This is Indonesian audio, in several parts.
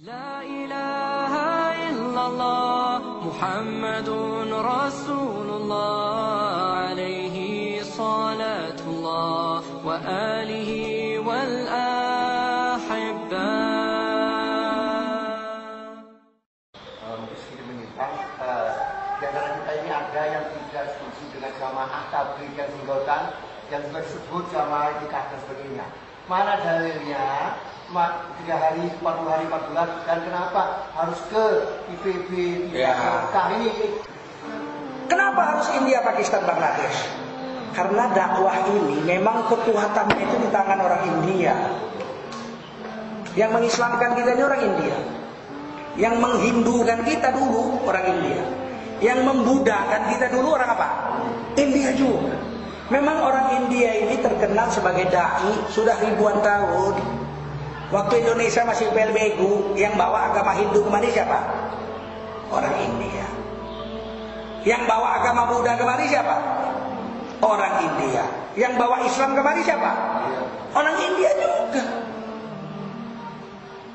لا إله إلا الله محمد رسول الله عليه صلاة الله وآله والأحبة. Sedikit menyimpang, di antara kita ini ada yang tidak setuju dengan jamaah tabligh dan singgotan yang disebut jamaah itikaf dan sebagainya. Mana dalilnya? 3 hari, 40 hari, 4 bulan, dan kenapa harus ke IPB, tidak ke Mekah ini? Kenapa harus India, Pakistan, Bangladesh? Karena dakwah ini memang kekuatannya itu di tangan orang India. Yang mengislamkan kita ini orang India. Yang menghindukan kita dulu orang India. Yang membudakan kita dulu orang apa? India juga. Memang orang India ini terkenal sebagai dai sudah ribuan tahun. Waktu Indonesia masih PLBGU, yang bawa agama Hindu kemari siapa? Orang India. Yang bawa agama Buddha kemari siapa? Orang India. Yang bawa Islam kemari siapa? Orang India juga.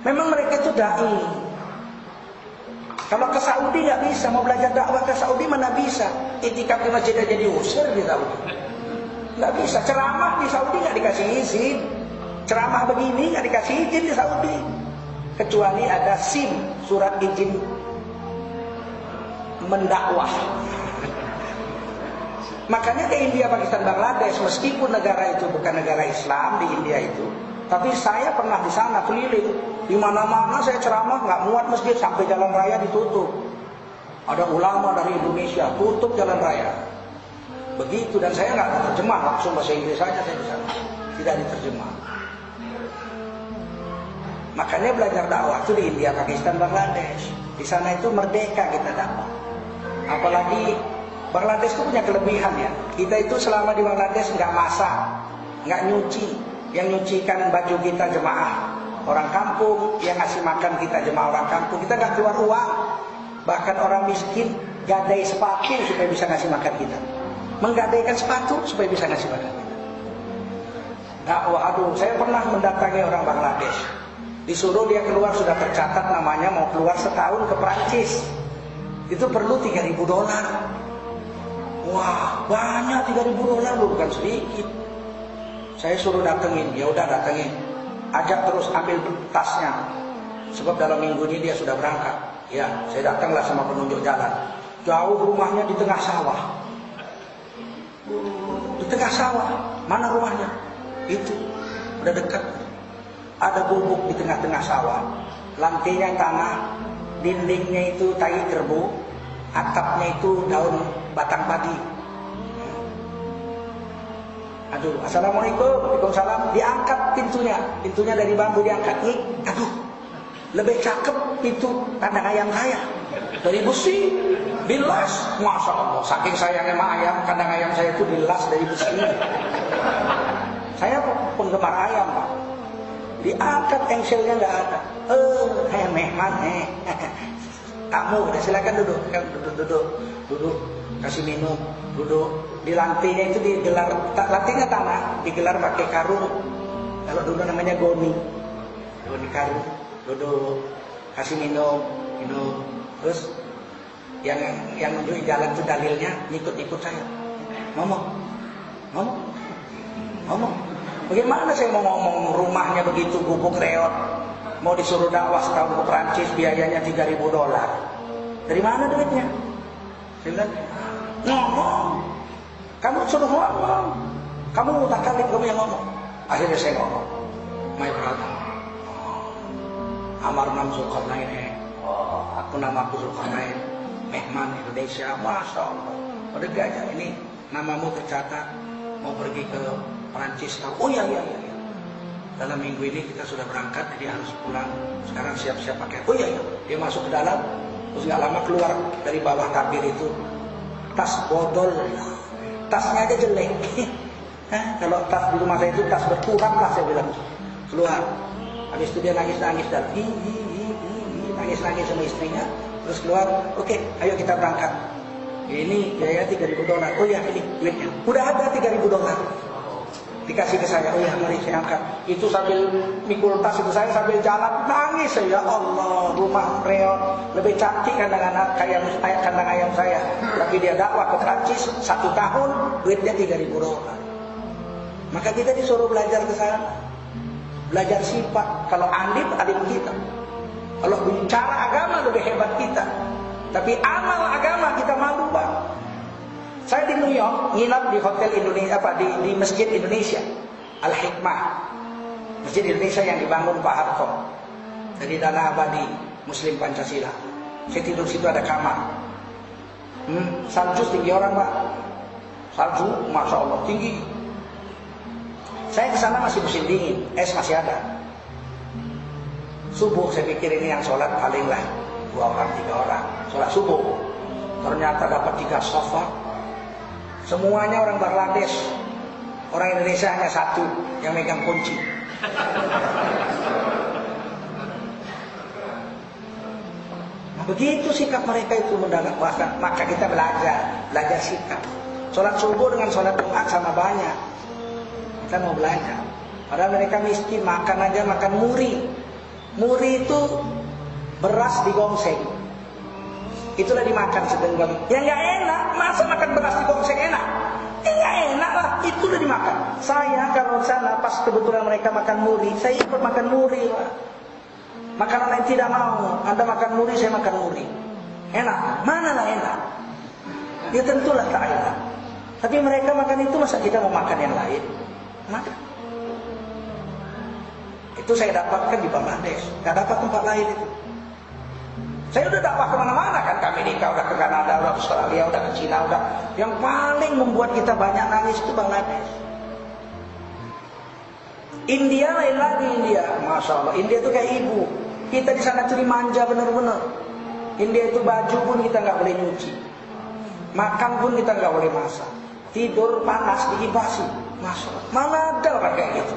Memang mereka itu dai. Kalau ke Saudi nggak bisa, mau belajar dakwah ke Saudi mana bisa? Itikaf di masjid aja diusir di Saudi. Nggak bisa. Ceramah di Saudi nggak dikasih izin. Ceramah begini nggak dikasih izin di Saudi, kecuali ada SIM, surat izin mendakwah. Makanya ke India, Pakistan, Bangladesh, meskipun negara itu bukan negara Islam di India itu, tapi saya pernah di sana keliling, di mana-mana saya ceramah nggak muat masjid sampai jalan raya ditutup. Ada ulama dari Indonesia tutup jalan raya. Begitu, dan saya nggak diterjemah, langsung bahasa Inggris saja saya di sana, tidak diterjemah. Makanya belajar dakwah itu di India, Pakistan, Bangladesh. Di sana itu merdeka kita dakwah. Apalagi Bangladesh itu punya kelebihan ya. Kita itu selama di Bangladesh nggak masak, nggak nyuci. Yang nyucikan baju kita jemaah orang kampung, yang ngasih makan kita jemaah orang kampung. Kita nggak keluar uang. Bahkan orang miskin gadai sepatu supaya bisa ngasih makan kita. Menggadaikan sepatu supaya bisa ngasih makan kita. Dakwah, aduh, saya pernah mendatangi orang Bangladesh. Disuruh dia keluar, sudah tercatat namanya mau keluar setahun ke Prancis. Itu perlu $3.000. Wah, banyak $3.000 loh, bukan sedikit. Saya suruh datengin, ya udah datengin. Ajak terus ambil tasnya. Sebab dalam minggu ini dia sudah berangkat. Ya, saya datanglah sama penunjuk jalan. Jauh rumahnya di tengah sawah. Di tengah sawah. Mana rumahnya? Itu, udah dekat. Ada gubuk di tengah-tengah sawah, lantainya tanah, dindingnya itu tai kerbau, atapnya itu daun batang padi. Aduh, assalamualaikum, waalaikumsalam. Diangkat pintunya dari bambu diangkat. Aduh, lebih cakep pintu kandang ayam saya dari besi, dilas, masya Allah. Saking sayangnya sama ayam, kandang ayam saya itu dilas dari besi. Saya penggemar ayam, Pak. Diangkat engselnya nggak ada. Mehman, kamu silakan duduk, duduk, kasih minum, duduk. Di lantainya itu digelar, lantainya tanah, digelar pakai karung. Kalau dulu namanya goni karung. Duduk, kasih minum. Terus yang nunjukin jalan itu dalilnya, ikut saya. Ngomong. Bagaimana saya mau ngomong rumahnya begitu gubuk reot, mau disuruh dakwah setahun ke Prancis, biayanya $3.000. Dari mana duitnya? Saya bilang, ngomong. Kamu suruh ngomong. Kamu mutakallim, kamu yang ngomong. Akhirnya saya ngomong, my brother, Amar Nam Zulkarnain. Aku namaku Zulkarnain, Mehman Indonesia. Masya Allah. Udah diajak, ini namamu tercatat, mau pergi ke Prancis. Oh iya. Dalam minggu ini kita sudah berangkat, jadi harus pulang. Sekarang siap-siap pakai. Oh iya. Dia masuk ke dalam, terus nggak lama keluar dari bawah tabir itu tas bodol. Tasnya aja jelek. Kalau tas di rumah saya itu tas berkurang lah saya bilang. Keluar. Habis itu dia nangis dan nangis sama istrinya. Terus keluar. Oke, ayo kita berangkat. Ini biaya $3.000. Oh iya, ini duitnya. Udah ada $3.000. Dikasih ke saya, oh ya mari saya angkat. Itu sambil mikul tas itu saya sambil jalan nangis saya, ya Allah, rumah reot lebih cantik kandang ayam saya. Tapi dia dakwah ke Prancis 1 tahun, duitnya 3.000 dolar. Maka kita disuruh belajar ke sana, belajar sifat. Kalau alim kita, kalau bicara agama lebih hebat kita. Tapi amal agama kita malu Bang. Saya di New York nginap di hotel Indonesia di Masjid Indonesia Al-Hikmah, Masjid Indonesia yang dibangun Pak Harto dari dana abadi Muslim Pancasila. Saya tidur situ, ada kamar. Salju tinggi orang Pak, salju masya Allah tinggi. Saya ke sana masih musim dingin, es masih ada. Subuh saya pikir ini yang sholat paling lah 2 orang 3 orang sholat subuh. Ternyata dapat 3 sofa. Semuanya orang Bangladesh. Orang Indonesia hanya 1 yang megang kunci. Nah, begitu sikap mereka itu mendakwahkan. Maka kita belajar sikap. Sholat subuh dengan sholat Jumat sama banyak. Kita mau belajar. Padahal mereka miskin, makan aja makan muri. Muri itu beras digongseng. Itulah dimakan sedenggang. Ya nggak enak, masa makan beras digongseng enak? Nggak enak lah, itulah dimakan. Saya kalau sana pas kebetulan mereka makan muri, saya ikut makan muri Pak. Makanan lain tidak mau. Anda makan muri, saya makan muri. Enak? Mana lah enak? Ya tentulah tak enak. Tapi mereka makan itu, masa kita mau makan yang lain? Makan. Itu saya dapatkan di Bangladesh, nggak dapat tempat lain itu. Saya udah dakwah kemana-mana kan, ke Amerika, udah ke Kanada, udah ke Australia, udah ke Cina, udah. Yang paling membuat kita banyak nangis itu Bangladesh. India lain lagi India, masya Allah. India itu kayak ibu. Kita di sana tuh dimanja bener-bener. India itu baju pun kita nggak boleh nyuci, makan pun kita nggak boleh masak, tidur panas dikipasi, masya Allah. Mana ada orang kayak gitu.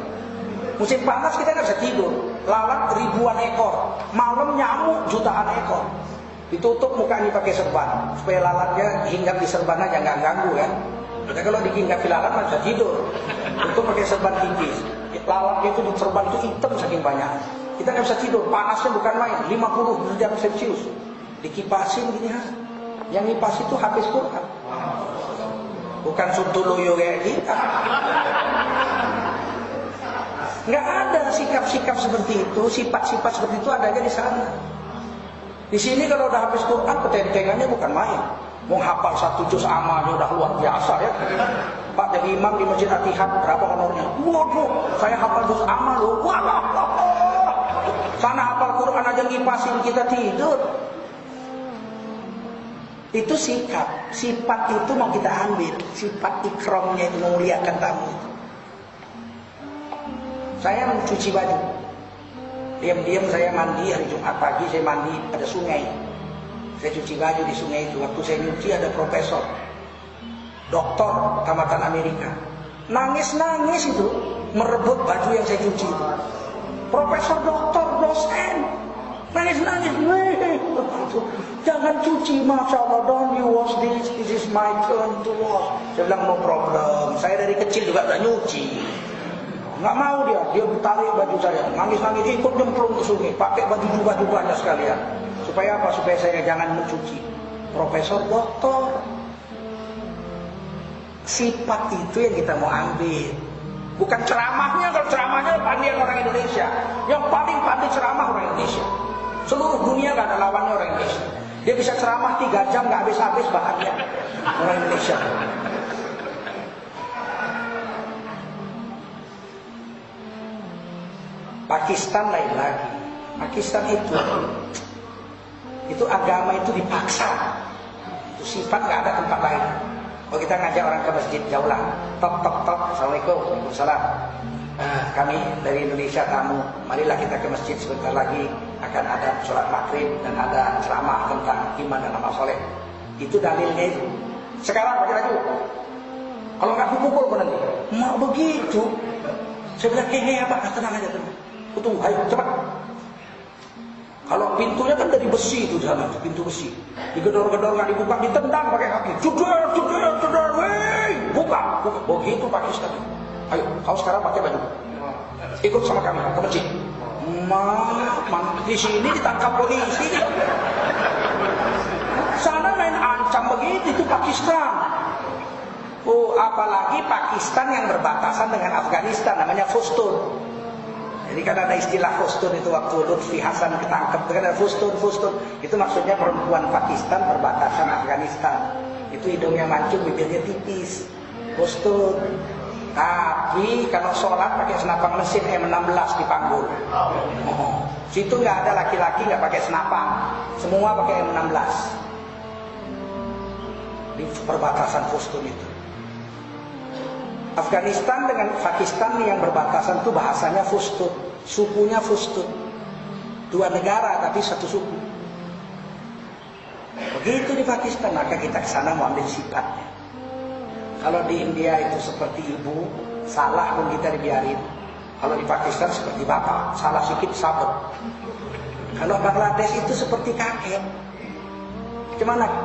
Musim panas kita nggak bisa tidur, lalat ribuan ekor, malam nyamuk jutaan ekor. Ditutup muka ini pakai serban supaya lalatnya hinggap di serban aja, nggak ganggu kan. Kita kalau dihinggapi lalat nggak bisa tidur, tutup pakai serban tipis. Lalatnya itu di serban itu hitam saking banyak. Kita nggak bisa tidur, panasnya bukan main, 50 derajat Celcius. Dikipasin gini ha. Yang kipas itu habis Quran, bukan suntuluyo kayak kita. Nggak ada sikap-sikap seperti itu, sifat-sifat seperti itu adanya di sana. Di sini kalau udah habis Quran, petentengannya bukan main. Mau hafal 1 juz amalnya udah luar biasa ya. Pak jadi imam di Masjid Atihad, berapa honornya? Waduh, saya hafal juz amal loh. Walah. Sana hafal Quran aja ngipasin kita tidur. Itu sikap, sifat itu mau kita ambil, sifat ikramnya itu memuliakan tamu itu. Saya mencuci baju, diam-diam saya mandi hari Jumat pagi, saya mandi ada sungai, saya cuci baju di sungai itu. Waktu saya nyuci ada profesor, doktor tamatan Amerika, nangis-nangis itu merebut baju yang saya cuci itu. Profesor, doktor, dosen, nangis-nangis, jangan cuci, masya Allah, don't you wash this is my turn to wash. Saya bilang no problem, saya dari kecil juga udah nyuci. Nggak mau dia tarik baju saya, nangis-nangis ikut nyemplung ke sungai, pakai baju banyak sekalian. Supaya apa? Supaya saya jangan mencuci. Profesor, doktor. Sifat itu yang kita mau ambil, bukan ceramahnya. Kalau ceramahnya pandai orang Indonesia, yang paling pandai ceramah orang Indonesia. Seluruh dunia nggak ada lawannya orang Indonesia. Dia bisa ceramah 3 jam nggak habis-habis bahannya orang Indonesia. Pakistan lain lagi. Pakistan itu agama itu dipaksa. Itu sifat nggak ada tempat lain. Kalau kita ngajak orang ke masjid jauh lah, top. Assalamualaikum, waalaikumsalam. Kami dari Indonesia tamu, marilah kita ke masjid sebentar lagi akan ada sholat maghrib dan ada ceramah tentang iman dan amal soleh. Itu dalilnya itu. Sekarang pakai lagi. Kalau nggak pukul nanti. Mau begitu. Saya bilang apa? Tenang aja tenang. Tunggu, ayo cepat. Kalau pintunya kan dari besi itu sana, pintu besi. Digedor-gedor nggak dibuka, ditendang pakai kaki. Cudar, weh, buka. Begitu Pakistan. Ayo, kau sekarang pakai baju. Ikut sama kami ke masjid. Di sini ditangkap polisi. Sana main ancam begitu, itu Pakistan. Oh, apalagi Pakistan yang berbatasan dengan Afghanistan, namanya Fustun. Jadi kan ada istilah Fustun itu waktu Lutfi Hasan ketangkep, kan ada Fustun. Itu maksudnya perempuan Pakistan perbatasan Afghanistan. Itu hidungnya mancung, bibirnya tipis. Fustun. Tapi kalau sholat pakai senapang mesin M16 dipanggul. Oh. Situ nggak ada laki-laki nggak pakai senapang, semua pakai M16. Di perbatasan Fustun itu. Afghanistan dengan Pakistan yang berbatasan itu bahasanya Fustun, sukunya Fustun. Dua negara tapi satu suku. Begitu di Pakistan, maka kita ke sana mau ambil sifatnya. Kalau di India itu seperti ibu, salah pun kita dibiarin. Kalau di Pakistan seperti bapak, salah sedikit sabet. Kalau Bangladesh itu seperti kakek.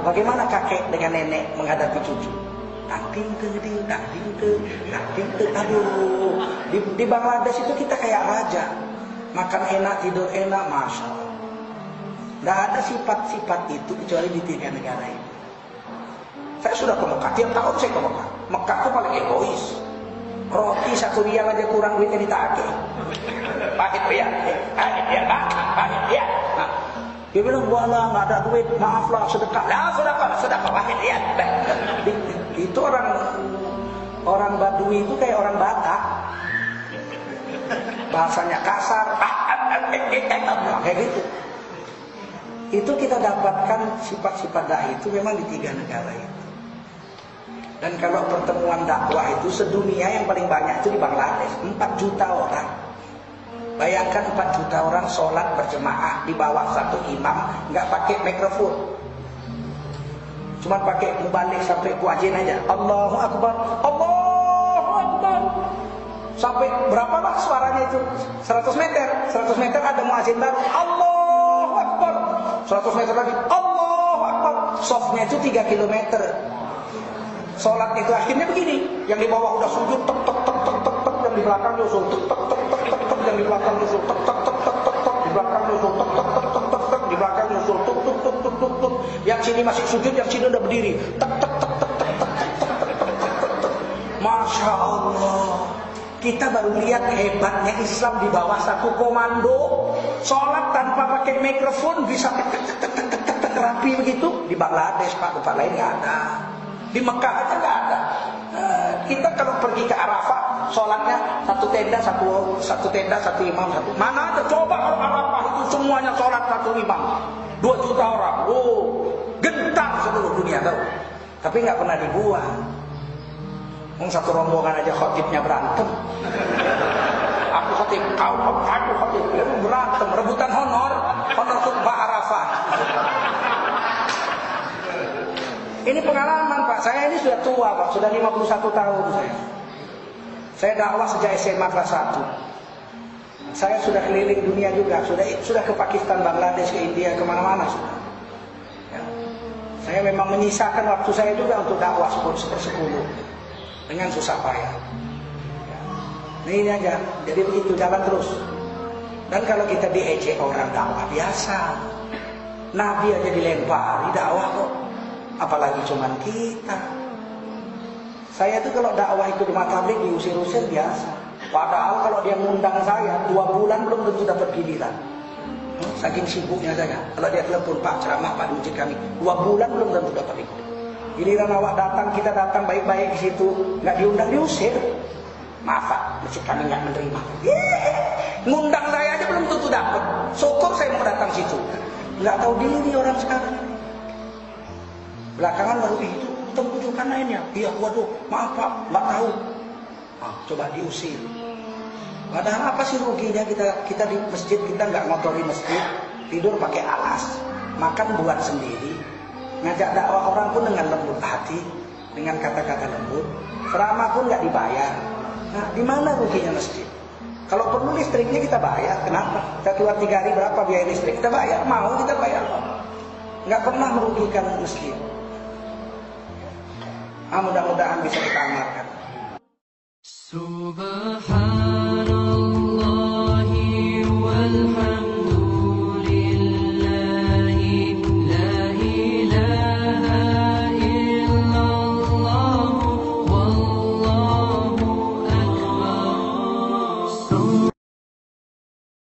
Bagaimana kakek dengan nenek menghadapi cucu? Aduh. Di Bangladesh itu kita kayak raja. Makan enak, tidur enak, masya Allah. Tidak ada sifat-sifat itu kecuali di 3 negara ini. Saya sudah ke Mekah, tiap tahun saya ke Mekah. Mekah itu paling egois. Roti 1 rial aja kurang duitnya ditagih. Pahit ya, pahit ya. Nah, dia bilang, wala nggak ada duit, maaflah sedekah. Lah sedekah pahit ya. Itu orang Badui itu kayak orang Batak. Bahasanya kasar, kayak gitu. Itu kita dapatkan sifat-sifat dai itu memang di 3 negara itu. Dan kalau pertemuan dakwah itu sedunia yang paling banyak itu di Bangladesh, 4 juta orang. Bayangkan 4 juta orang sholat berjemaah di bawah satu imam, nggak pakai mikrofon, cuma pakai mubalik sampai kuajin aja. Allahu Akbar, Allahu Akbar. Sampai berapa lah suaranya itu? 100 meter. 100 meter ada muazin baru. Allahu Akbar. 100 meter lagi. Allahu Akbar. Softnya itu 3 kilometer. Sholat itu akhirnya begini. Yang di bawah udah sujud tek tek tek tek tek tek, yang di belakang nyusul tek tek tek tek tek tek, yang di belakang nyusul tek tek tek tek tek tek, di belakang nyusul tek tek tek tek tek tek, di belakang nyusul tuk tuk tuk tuk tuk tuk. Yang sini masih sujud, yang sini udah berdiri. Tek tek tek tek tek tek tek tek tek tek. Masya Allah. Kita baru lihat hebatnya Islam di bawah satu komando. Sholat tanpa pakai mikrofon bisa tek tek tek tek tek tek rapi begitu. Di Bangladesh Pak, tempat lain nggak ada. Di Mekah aja nggak ada. Kita kalau pergi ke Arafah, sholatnya satu tenda satu imam satu. Mana ada coba kalau Arafah itu semuanya sholat satu imam, 2 juta orang. Oh, gentar seluruh dunia tahu. Tapi nggak pernah dibuang. Satu rombongan aja khotibnya berantem. Aku khotib, aku khotib, berantem, rebutan honor khutbah Arafah. Ini pengalaman Pak, saya ini sudah tua Pak, sudah 51 tahun saya. Saya dakwah sejak SMA kelas 1. Saya sudah keliling dunia juga, sudah ke Pakistan, Bangladesh, ke India, kemana-mana sudah. Ya. Saya memang menyisakan waktu saya juga untuk dakwah 10/10 dengan susah payah. Ya. Nah ini aja, jadi begitu jalan terus. Dan kalau kita diejek orang dakwah biasa, Nabi aja dilempari dakwah kok. Apalagi cuman kita. Saya tuh kalau dakwah ikut rumah tabligh diusir-usir biasa. Padahal kalau dia ngundang saya 2 bulan belum tentu dapat giliran. Saking sibuknya saya. Kalau dia telepon, Pak ceramah Pak di masjid kami, 2 bulan belum tentu dapat ikut. Giliran awak datang, kita datang baik-baik di situ, nggak diundang diusir. Maaf Pak, masjid kami nggak menerima. Ngundang saya aja belum tentu dapat. Syukur saya mau datang situ. Nggak tahu diri orang sekarang. Belakangan baru itu tunjukkan lainnya. Iya, waduh, maaf Pak, nggak tahu. Nah, coba diusir. Padahal apa sih ruginya kita di masjid, kita nggak ngotori masjid, tidur pakai alas, makan buat sendiri, ngajak dakwah orang pun dengan lembut hati, dengan kata-kata lembut, ceramah pun nggak dibayar. Nah, di mana ruginya masjid? Kalau perlu listriknya kita bayar, kenapa? Kita keluar 3 hari berapa biaya listrik? Kita bayar, mau kita bayar. Nggak pernah merugikan masjid. Mudah-mudahan bisa kita amalkan. Subhan